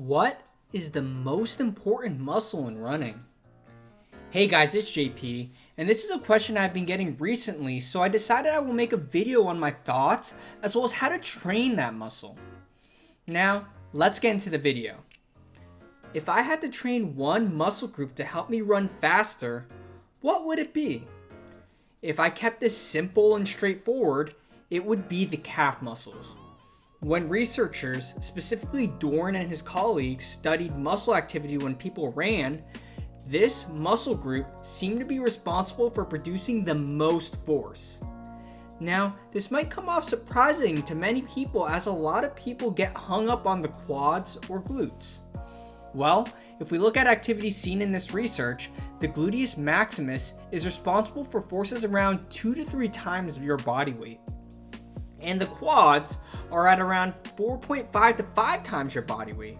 What is the most important muscle in running? Hey guys, it's JP, and this is a question I've been getting recently, so I decided I will make a video on my thoughts as well as how to train that muscle. Now, let's get into the video. If I had to train one muscle group to help me run faster, what would it be? If I kept this simple and straightforward, it would be the calf muscles. When researchers, specifically Dorn and his colleagues, studied muscle activity when people ran, this muscle group seemed to be responsible for producing the most force. Now, this might come off surprising to many people as a lot of people get hung up on the quads or glutes. Well, if we look at activities seen in this research, the gluteus maximus is responsible for forces around 2 to 3 times your body weight. And the quads are at around 4.5 to 5 times your body weight.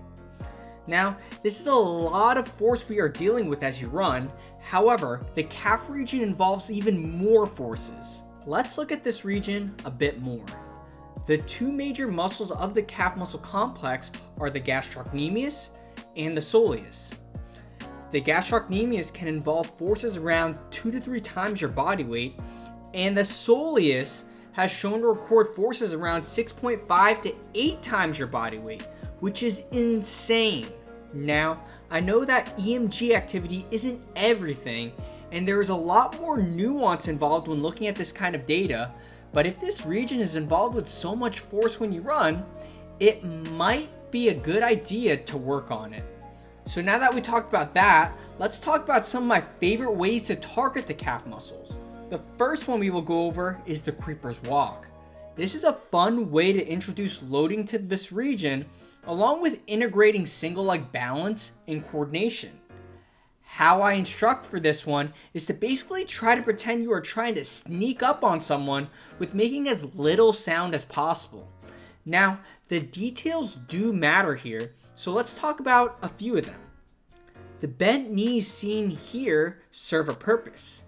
Now, this is a lot of force we are dealing with as you run. However, the calf region involves even more forces. Let's look at this region a bit more. The two major muscles of the calf muscle complex are the gastrocnemius and the soleus. The gastrocnemius can involve forces around 2 to 3 times your body weight, and the soleus has shown to record forces around 6.5 to 8 times your body weight, which is insane. Now, I know that EMG activity isn't everything, and there is a lot more nuance involved when looking at this kind of data, but if this region is involved with so much force when you run, it might be a good idea to work on it. So now that we talked about that, let's talk about some of my favorite ways to target the calf muscles. The first one we will go over is the creeper's walk. This is a fun way to introduce loading to this region, along with integrating single leg balance and coordination. How I instruct for this one is to basically try to pretend you are trying to sneak up on someone with making as little sound as possible. Now, the details do matter here, so let's talk about a few of them. The bent knees seen here serve a purpose.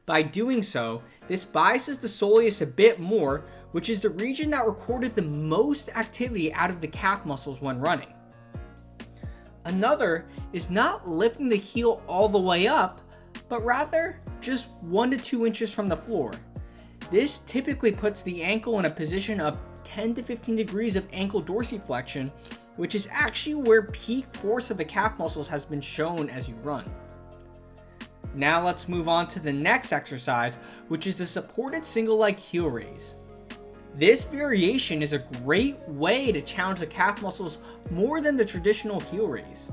By doing so, this biases the soleus a bit more, which is the region that recorded the most activity out of the calf muscles when running. Another is not lifting the heel all the way up, but rather just 1 to 2 inches from the floor. This typically puts the ankle in a position of 10 to 15 degrees of ankle dorsiflexion, which is actually where peak force of the calf muscles has been shown as you run. Now let's move on to the next exercise, which is the supported single leg heel raise. This variation is a great way to challenge the calf muscles more than the traditional heel raise.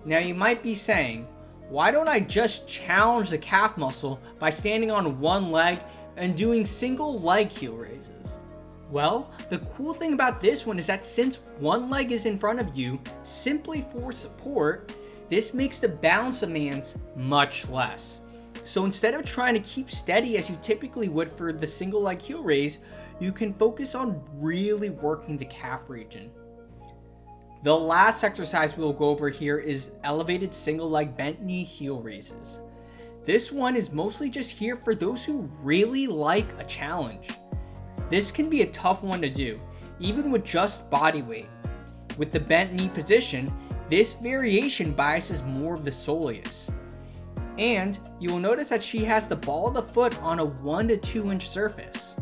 Now you might be saying, why don't I just challenge the calf muscle by standing on one leg and doing single leg heel raises? Well, the cool thing about this one is that since one leg is in front of you, simply for support, this makes the balance demands much less. So instead of trying to keep steady as you typically would for the single leg heel raise, you can focus on really working the calf region. The last exercise we'll go over here is elevated single leg bent knee heel raises. This one is mostly just here for those who really like a challenge. This can be a tough one to do, even with just body weight. With the bent knee position, this variation biases more of the soleus. And you will notice that she has the ball of the foot on a 1 to 2 inch surface.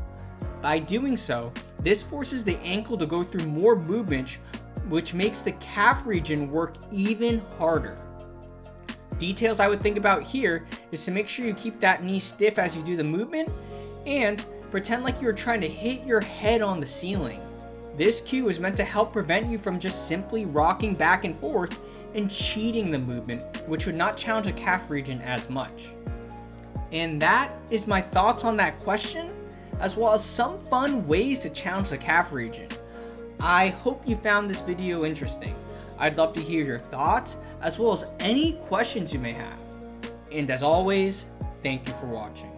By doing so, this forces the ankle to go through more movement, which makes the calf region work even harder. Details I would think about here is to make sure you keep that knee stiff as you do the movement, and pretend like you're trying to hit your head on the ceiling. This cue is meant to help prevent you from just simply rocking back and forth and cheating the movement, which would not challenge the calf region as much. And that is my thoughts on that question, as well as some fun ways to challenge the calf region. I hope you found this video interesting. I'd love to hear your thoughts, as well as any questions you may have. And as always, thank you for watching.